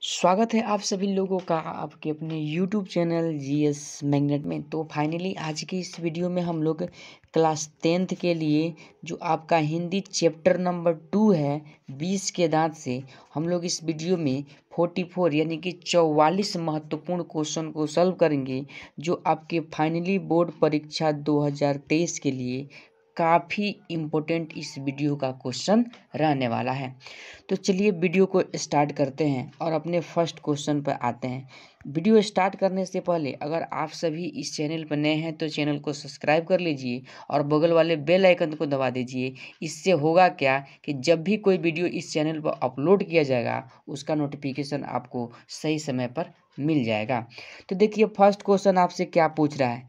स्वागत है आप सभी लोगों का आपके अपने YouTube चैनल जीएस मैग्नेट में। तो फाइनली आज की इस वीडियो में हम लोग क्लास 10th के लिए जो आपका हिंदी चैप्टर नंबर 2 है 20 के दांत से हम लोग इस वीडियो में 44 यानी कि 44 महत्वपूर्ण क्वेश्चन को सॉल्व करेंगे, जो आपके फाइनली बोर्ड परीक्षा 2023 के लिए काफ़ी इम्पोर्टेंट इस वीडियो का क्वेश्चन रहने वाला है। तो चलिए वीडियो को स्टार्ट करते हैं और अपने फर्स्ट क्वेश्चन पर आते हैं। वीडियो स्टार्ट करने से पहले अगर आप सभी इस चैनल पर नए हैं तो चैनल को सब्सक्राइब कर लीजिए और बगल वाले बेल आइकन को दबा दीजिए। इससे होगा क्या कि जब भी कोई वीडियो इस चैनल पर अपलोड किया जाएगा उसका नोटिफिकेशन आपको सही समय पर मिल जाएगा। तो देखिए फर्स्ट क्वेश्चन आपसे क्या पूछ रहा है,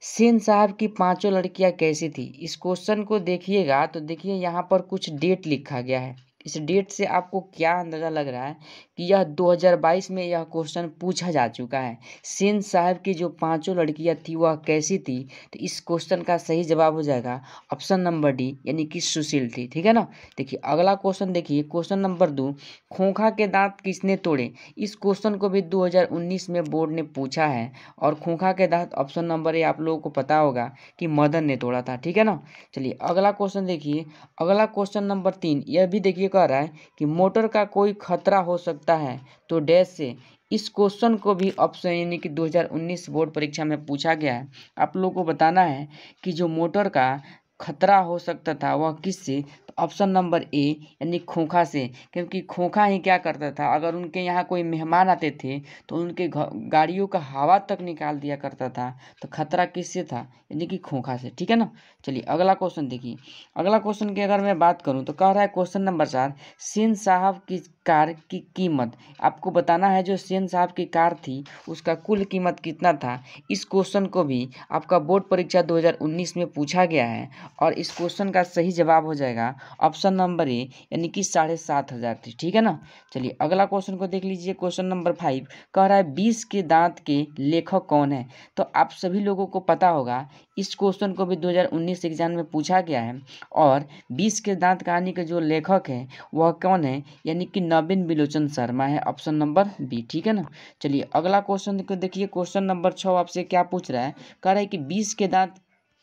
सेन साहब की पांचों लड़कियां कैसी थी। इस क्वेश्चन को देखिएगा तो देखिए यहाँ पर कुछ डेट लिखा गया है। इस डेट से आपको क्या अंदाज़ा लग रहा है कि यह 2022 में यह क्वेश्चन पूछा जा चुका है। सेन साहब की जो पांचों लड़कियां थी वह कैसी थी, तो इस क्वेश्चन का सही जवाब हो जाएगा ऑप्शन नंबर डी यानी कि सुशील थी। ठीक है ना। देखिए अगला क्वेश्चन, देखिए क्वेश्चन नंबर 2, खोखा के दांत किसने तोड़े। इस क्वेश्चन को भी 2019 में बोर्ड ने पूछा है और खोखा के दांत ऑप्शन नंबर ए आप लोगों को पता होगा कि मदन ने तोड़ा था। ठीक है ना। चलिए अगला क्वेश्चन देखिए, अगला क्वेश्चन नंबर 3, यह भी देखिए कह रहा है कि मोटर का कोई खतरा हो सकता है तो डैश से। इस क्वेश्चन को भी ऑप्शन यानी कि 2019 बोर्ड परीक्षा में पूछा गया है। आप लोगों को बताना है कि जो मोटर का खतरा हो सकता था वह किससे, तो ऑप्शन नंबर ए यानी खोखा से, क्योंकि खोखा ही क्या करता था, अगर उनके यहाँ कोई मेहमान आते थे तो उनके गाड़ियों का हवा तक निकाल दिया करता था। तो खतरा किससे था, यानी कि खोखा से। ठीक है ना। चलिए अगला क्वेश्चन देखिए, अगला क्वेश्चन की अगर मैं बात करूं तो कह रहा है क्वेश्चन नंबर 4, सेन साहब की कार की कीमत। आपको बताना है जो सेन साहब की कार थी उसका कुल कीमत कितना था। इस क्वेश्चन को भी आपका बोर्ड परीक्षा 2019 में पूछा गया है और इस क्वेश्चन का सही जवाब हो जाएगा ऑप्शन नंबर ए यानी कि 7,500 थी। ठीक है ना। चलिए अगला क्वेश्चन को देख लीजिए, क्वेश्चन नंबर 5 कह रहा है 20 के दांत के लेखक कौन है। तो आप सभी लोगों को पता होगा इस क्वेश्चन को भी 2019 एग्जाम में पूछा गया है और 20 के दांत कहानी के जो लेखक हैं वह कौन है, यानी कि नवीन बिलोचन शर्मा है, ऑप्शन नंबर बी। ठीक है ना। चलिए अगला क्वेश्चन को देखिए, क्वेश्चन नंबर 6 आपसे क्या पूछ रहा है, कह रहा है कि 20 के दांत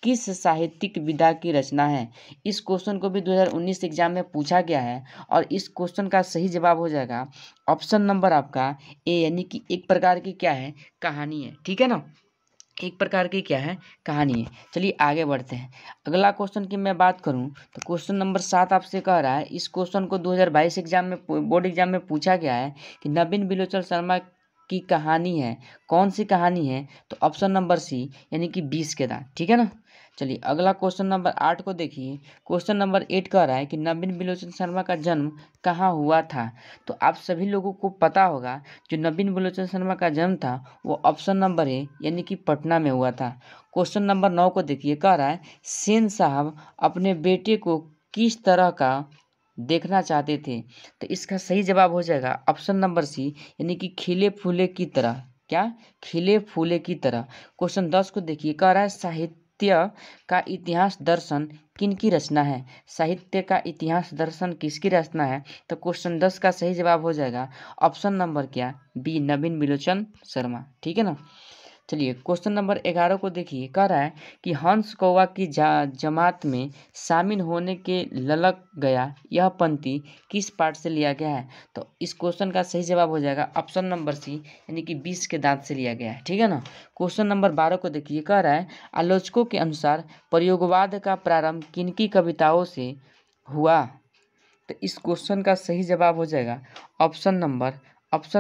किस साहित्यिक विधा की रचना है। इस क्वेश्चन को भी 2019 एग्जाम में पूछा गया है और इस क्वेश्चन का सही जवाब हो जाएगा ऑप्शन नंबर आपका ए यानी कि एक प्रकार की क्या है, कहानी है। ठीक है ना, एक प्रकार की क्या है, कहानी है। चलिए आगे बढ़ते हैं। अगला क्वेश्चन की मैं बात करूं तो क्वेश्चन नंबर 7 आपसे कह रहा है, इस क्वेश्चन को 2022 एग्जाम में बोर्ड एग्जाम में पूछा गया है कि नवीन बिलोचन शर्मा की कहानी है, कौन सी कहानी है, तो ऑप्शन नंबर सी यानी कि 20 के दांत। ठीक है ना। चलिए अगला क्वेश्चन नंबर 8 को देखिए, क्वेश्चन नंबर 8 कह रहा है कि नवीन बिलोचन शर्मा का जन्म कहाँ हुआ था। तो आप सभी लोगों को पता होगा जो नवीन बिलोचन शर्मा का जन्म था वो ऑप्शन नंबर ए यानी कि पटना में हुआ था। क्वेश्चन नंबर 9 को देखिए, कह रहा है सेन साहब अपने बेटे को किस तरह का देखना चाहते थे। तो इसका सही जवाब हो जाएगा ऑप्शन नंबर सी यानी कि खिले फूले की तरह। क्या, खिले फूले की तरह। क्वेश्चन 10 को देखिए, कह रहा है साहित्य का इतिहास दर्शन किनकी रचना है। साहित्य का इतिहास दर्शन किसकी रचना है, तो क्वेश्चन 10 का सही जवाब हो जाएगा ऑप्शन नंबर क्या, बी नवीन बिलोचन शर्मा। ठीक है ना। चलिए क्वेश्चन नंबर 11 को देखिए, कह रहा है कि हंस कौवा की जमात में शामिल होने के ललक गया, यह पंक्ति किस पाठ से लिया गया है। तो इस क्वेश्चन का सही जवाब हो जाएगा ऑप्शन नंबर सी यानी कि 20 के दांत से लिया गया है। ठीक है ना। क्वेश्चन नंबर 12 को देखिए, कह रहा है आलोचकों के अनुसार प्रयोगवाद का प्रारंभ किनकी कविताओं से हुआ। तो इस क्वेश्चन का सही जवाब हो जाएगा ऑप्शन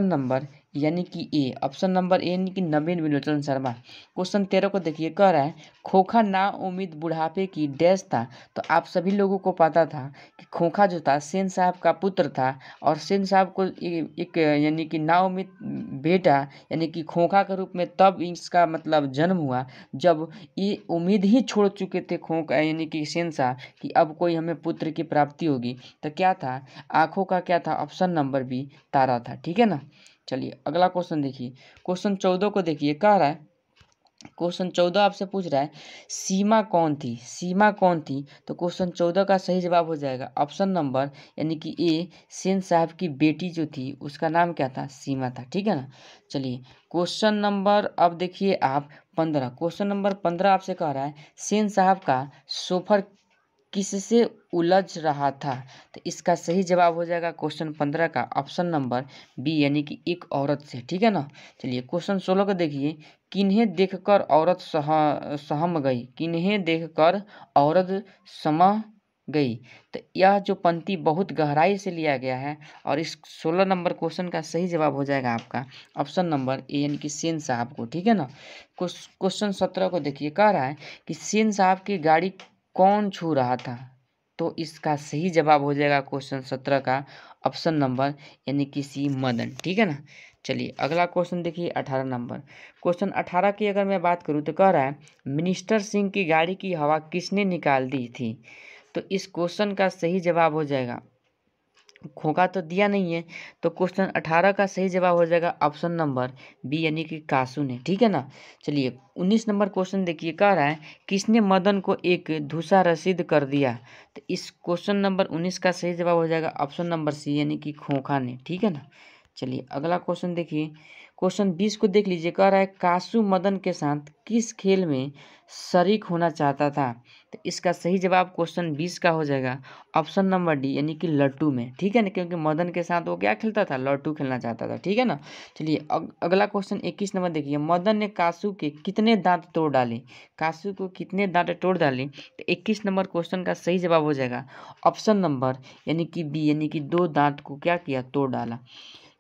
नंबर यानी कि ए, ऑप्शन नंबर ए यानी कि नवीन बिलोचन शर्मा। क्वेश्चन 13 को देखिए, कह रहा है खोखा ना उम्मीद बुढ़ापे की डैश था। तो आप सभी लोगों को पता था कि खोखा जो था सेन साहब का पुत्र था और सेन साहब को एक यानी कि ना उम्मीद बेटा यानी कि खोखा के रूप में तब इसका मतलब जन्म हुआ जब ये उम्मीद ही छोड़ चुके थे खोखा यानी कि सेन साहब कि अब कोई हमें पुत्र की प्राप्ति होगी। तो क्या था, आंखों का क्या था, ऑप्शन नंबर बी तारा था। ठीक है ना। चलिए अगला क्वेश्चन देखिए, क्वेश्चन 14 को देखिए, कह रहा है क्वेश्चन 14 आपसे पूछ रहा है सीमा कौन थी, सीमा कौन थी। तो क्वेश्चन 14 का सही जवाब हो जाएगा ऑप्शन नंबर यानी कि ए, सेन साहब की बेटी जो थी उसका नाम क्या था, सीमा था। ठीक है ना। चलिए क्वेश्चन नंबर अब देखिए आप 15, क्वेश्चन नंबर 15 आपसे कह रहा है सेन साहब का सोफर किससे उलझ रहा था। तो इसका सही जवाब हो जाएगा क्वेश्चन 15 का ऑप्शन नंबर बी यानी कि एक औरत से। ठीक है ना। चलिए क्वेश्चन 16 को देखिए किन्हें देखकर औरत सहम गई, किन्हें देखकर औरत समा गई। तो यह जो पंक्ति बहुत गहराई से लिया गया है और इस 16 नंबर क्वेश्चन का सही जवाब हो जाएगा आपका ऑप्शन नंबर ए यानी कि सेन साहब को। ठीक है ना। क्वेश्चन 17 को देखिए कह रहा है कि सेन साहब की गाड़ी कौन छू रहा था। तो इसका सही जवाब हो जाएगा क्वेश्चन 17 का ऑप्शन नंबर यानी कि सी, मदन। ठीक है ना। चलिए अगला क्वेश्चन देखिए 18 नंबर। क्वेश्चन 18 की अगर मैं बात करूँ तो कह रहा है मिनिस्टर सिंह की गाड़ी की हवा किसने निकाल दी थी। तो इस क्वेश्चन का सही जवाब हो जाएगा, खोखा तो दिया नहीं है, तो क्वेश्चन 18 का सही जवाब हो जाएगा ऑप्शन नंबर बी यानी कि कासू ने। ठीक है ना। चलिए 19 नंबर क्वेश्चन देखिए कह रहा है किसने मदन को एक धूसा रसीद कर दिया। तो इस क्वेश्चन नंबर 19 का सही जवाब हो जाएगा ऑप्शन नंबर सी यानी कि खोखा ने। ठीक है ना। चलिए अगला क्वेश्चन देखिए क्वेश्चन 20 को देख लीजिए कह रहा है कासू मदन के साथ किस खेल में शरीक होना चाहता था। तो इसका सही जवाब क्वेश्चन 20 का हो जाएगा ऑप्शन नंबर डी यानी कि लट्टू में। ठीक है ना, क्योंकि मदन के साथ वो क्या खेलता था, लट्टू खेलना चाहता था। ठीक है ना। चलिए अगला क्वेश्चन 21 नंबर देखिए मदन ने कासू के कितने दांत तोड़ डाले, कासू को कितने दांत तोड़ डाले। तो 21 नंबर क्वेश्चन का सही जवाब हो जाएगा ऑप्शन नंबर यानी कि बी यानी कि 2 दांत को क्या किया, तोड़ डाला।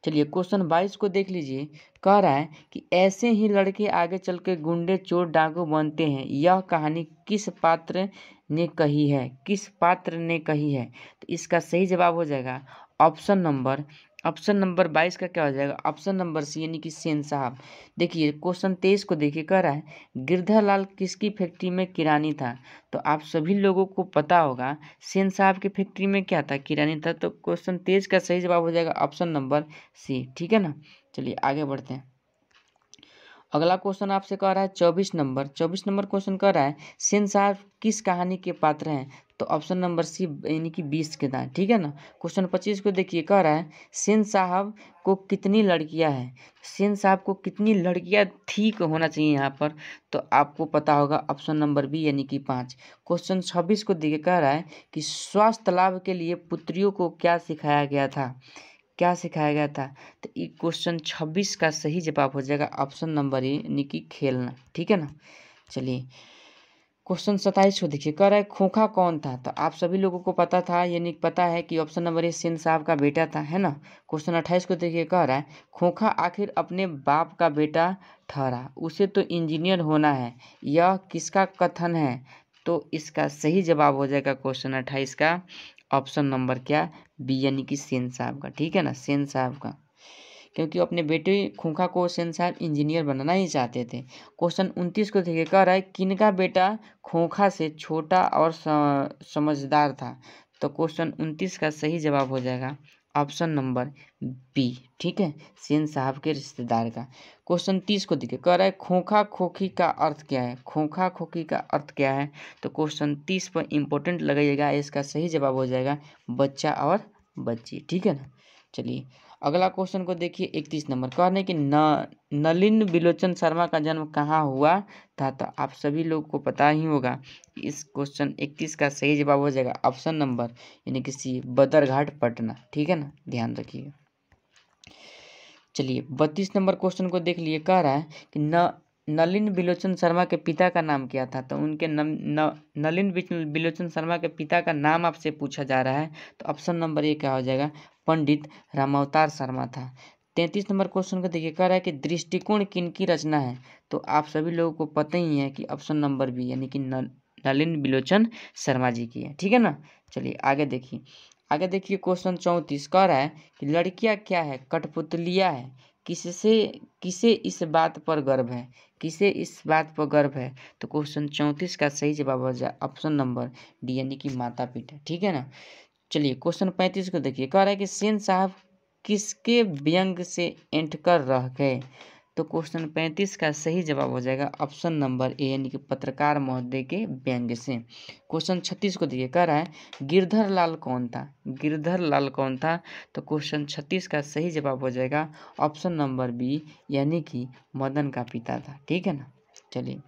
चलिए क्वेश्चन 22 को देख लीजिए कह रहा है कि ऐसे ही लड़के आगे चल के गुंडे चोर डाकू बनते हैं, यह कहानी किस पात्र ने कही है, किस पात्र ने कही है। तो इसका सही जवाब हो जाएगा ऑप्शन नंबर 22 का क्या हो जाएगा ऑप्शन नंबर सी यानी कि सेन साहब। देखिए क्वेश्चन 23 को देखिए कह रहा है गिरधालाल किसकी फैक्ट्री में किरानी था। तो आप सभी लोगों को पता होगा सेन साहब की फैक्ट्री में क्या था, किरानी था। तो क्वेश्चन 23 का सही जवाब हो जाएगा ऑप्शन नंबर सी। ठीक है ना। चलिए आगे बढ़ते हैं। अगला क्वेश्चन आपसे कह रहा है 24 नंबर क्वेश्चन कह रहा है सेन साहब किस कहानी के पात्र हैं। तो ऑप्शन नंबर सी यानी कि 20 के दाएं। ठीक है ना। क्वेश्चन 25 को देखिए कह रहा है सेन साहब को कितनी लड़कियां हैं, सेन साहब को कितनी लड़कियां थी को होना चाहिए यहाँ पर। तो आपको पता होगा ऑप्शन नंबर बी यानी कि 5। क्वेश्चन 26 को देखिए कह रहा है कि स्वास्थ्य लाभ के लिए पुत्रियों को क्या सिखाया गया था, क्या सिखाया गया था। तो ये क्वेश्चन 26 का सही जवाब हो जाएगा ऑप्शन नंबर ए यानी कि खेलना। ठीक है ना। चलिए क्वेश्चन 27 को देखिए कह रहा है खोखा कौन था। तो आप सभी लोगों को पता था यानी पता है कि ऑप्शन नंबर ए सेन साहब का बेटा था, है ना। क्वेश्चन 28 को देखिए कह रहा है खोखा आखिर अपने बाप का बेटा ठहरा, उसे तो इंजीनियर होना है, यह किसका कथन है। तो इसका सही जवाब हो जाएगा क्वेश्चन 28 का ऑप्शन नंबर क्या, बी यानी कि सेन साहब का। ठीक है ना, सेन साहब का, क्योंकि अपने बेटे खोखा को सेन साहब इंजीनियर बनाना ही चाहते थे। क्वेश्चन 29 को देखिए कह रहा है किनका बेटा खोखा से छोटा और समझदार था। तो क्वेश्चन 29 का सही जवाब हो जाएगा ऑप्शन नंबर बी। ठीक है, सेन साहब के रिश्तेदार का। क्वेश्चन 30 को देखिए कह रहा है खोखा खोखी का अर्थ क्या है, खोखा खोखी का अर्थ क्या है। तो क्वेश्चन 30 पर इंपॉर्टेंट लगाइएगा, इसका सही जवाब हो जाएगा बच्चा और बच्ची। ठीक है ना। चलिए अगला क्वेश्चन को देखिए 31 नंबर कह रहे हैं कि नलिन बिलोचन शर्मा का जन्म कहाँ हुआ था। तो आप सभी लोग को पता ही होगा इस क्वेश्चन 31 का सही जवाब हो जाएगा ऑप्शन नंबर यानी कि सी, बदरघाट पटना। ठीक है ना, ध्यान रखिएगा। चलिए 32 नंबर क्वेश्चन को देख लिए कह रहा है कि नलिन बिलोचन शर्मा के पिता का नाम क्या था। तो उनके नलिन बिलोचन शर्मा के पिता का नाम आपसे पूछा जा रहा है। तो ऑप्शन नंबर ए क्या हो जाएगा, पंडित रामावतार शर्मा था। 33 नंबर क्वेश्चन को देखिए कह रहा है कि दृष्टिकोण किनकी रचना है। तो आप सभी लोगों को पता ही है कि ऑप्शन नंबर बी यानी कि नलिन बिलोचन शर्मा जी की है। ठीक है ना। चलिए आगे देखिए क्वेश्चन 34 कह रहा है कि लड़कियां क्या है, कठपुतलियां है, किससे किसे इस बात पर गर्व है, किसे इस बात पर गर्व है। तो क्वेश्चन 34 का सही जवाब हो जाए ऑप्शन नंबर डी यानी कि माता पिता। ठीक है ना। चलिए क्वेश्चन 35 को देखिए कह रहा है कि सेन साहब किसके व्यंग से ऐंठ कर रह गए। तो क्वेश्चन 35 का सही जवाब हो जाएगा ऑप्शन नंबर ए यानी कि पत्रकार महोदय के व्यंग्य से। क्वेश्चन 36 को देखिए, कह रहा है गिरधर लाल कौन था? गिरधर लाल कौन था? तो क्वेश्चन 36 का सही जवाब हो जाएगा ऑप्शन नंबर बी यानी कि मदन का पिता था। ठीक है ना। चलिए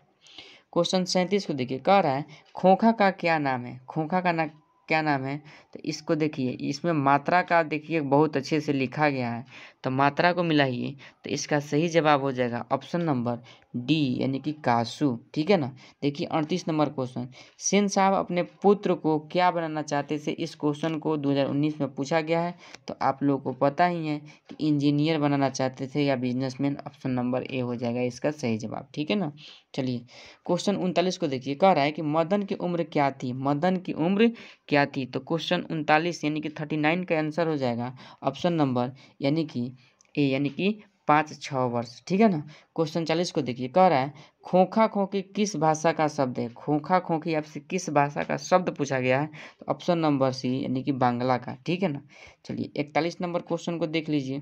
क्वेश्चन 37 को देखिए, कह रहा है खोखा का क्या नाम है? खोखा का क्या नाम है? तो इसको देखिए, इसमें मात्रा का देखिए बहुत अच्छे से लिखा गया है, तो मात्रा को मिलाइए तो इसका सही जवाब हो जाएगा ऑप्शन नंबर डी यानी कि कासू। ठीक है ना। देखिए 38 नंबर क्वेश्चन, सेन साहब अपने पुत्र को क्या बनाना चाहते थे? इस क्वेश्चन को 2019 में पूछा गया है, तो आप लोगों को पता ही है कि इंजीनियर बनाना चाहते थे या बिजनेसमैन। ऑप्शन नंबर ए हो जाएगा इसका सही जवाब। ठीक है ना। चलिए क्वेश्चन 39 को देखिए, कह रहा है कि मदन की उम्र क्या थी? मदन की उम्र क्या थी? तो क्वेश्चन 39 यानी कि 39 का आंसर हो जाएगा ऑप्शन नंबर यानी कि ए यानी कि 5-6 वर्ष। ठीक है ना। क्वेश्चन 40 को देखिए, कह रहा है खोखा खोखी किस भाषा का शब्द है? खोखा खोखी आपसे किस भाषा का शब्द पूछा गया है? तो ऑप्शन नंबर सी यानी कि बांग्ला का। ठीक है ना। चलिए 41 नंबर क्वेश्चन को देख लीजिए।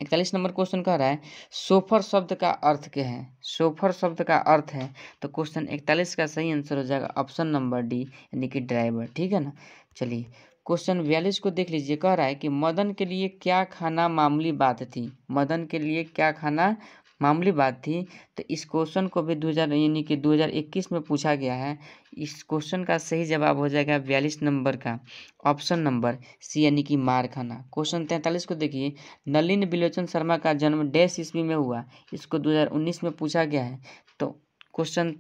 41 नंबर क्वेश्चन कह रहा है सोफर शब्द का अर्थ क्या है? सोफर शब्द का अर्थ है, तो क्वेश्चन 41 का सही आंसर हो जाएगा ऑप्शन नंबर डी यानी कि ड्राइवर। ठीक है ना। चलिए क्वेश्चन 42 को देख लीजिए, कह रहा है कि मदन के लिए क्या खाना मामूली बात थी? मदन के लिए क्या खाना मामूली बात थी? तो इस क्वेश्चन को भी 2021 में पूछा गया है। इस क्वेश्चन का सही जवाब हो जाएगा 42 नंबर का ऑप्शन नंबर सी यानी कि मार खाना। क्वेश्चन 43 को देखिए, नलिन बिलोचन शर्मा का जन्म डैश ईस्वी में हुआ? इसको 2019 में पूछा गया है, तो क्वेश्चन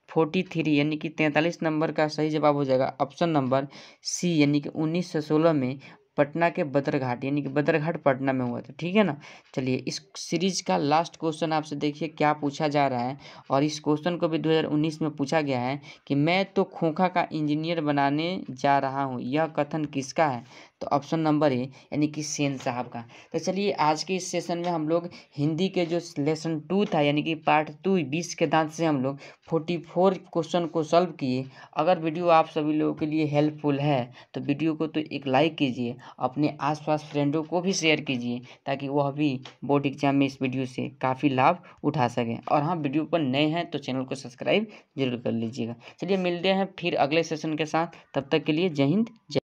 43 यानी कि 43 नंबर का सही जवाब हो जाएगा ऑप्शन नंबर सी यानी कि 1916 में पटना के बदरघाट यानी कि बदरघाट पटना में हुआ था। ठीक है ना। चलिए इस सीरीज का लास्ट क्वेश्चन आपसे देखिए क्या पूछा जा रहा है, और इस क्वेश्चन को भी 2019 में पूछा गया है कि मैं तो खोखा का इंजीनियर बनाने जा रहा हूँ, यह कथन किसका है? तो ऑप्शन नंबर ए यानी कि सेन साहब का। तो चलिए आज के इस सेशन में हम लोग हिंदी के जो लेसन 2 था यानी कि पार्ट 2 20 के दांत से हम लोग 44 क्वेश्चन को सॉल्व किए। अगर वीडियो आप सभी लोगों के लिए हेल्पफुल है तो वीडियो को तो एक लाइक कीजिए, अपने आसपास फ्रेंडों को भी शेयर कीजिए ताकि वह भी बोर्ड एग्जाम में इस वीडियो से काफ़ी लाभ उठा सकें। और हाँ, वीडियो पर नए हैं तो चैनल को सब्सक्राइब जरूर कर लीजिएगा। चलिए मिलते हैं फिर अगले सेशन के साथ, तब तक के लिए जय हिंद जय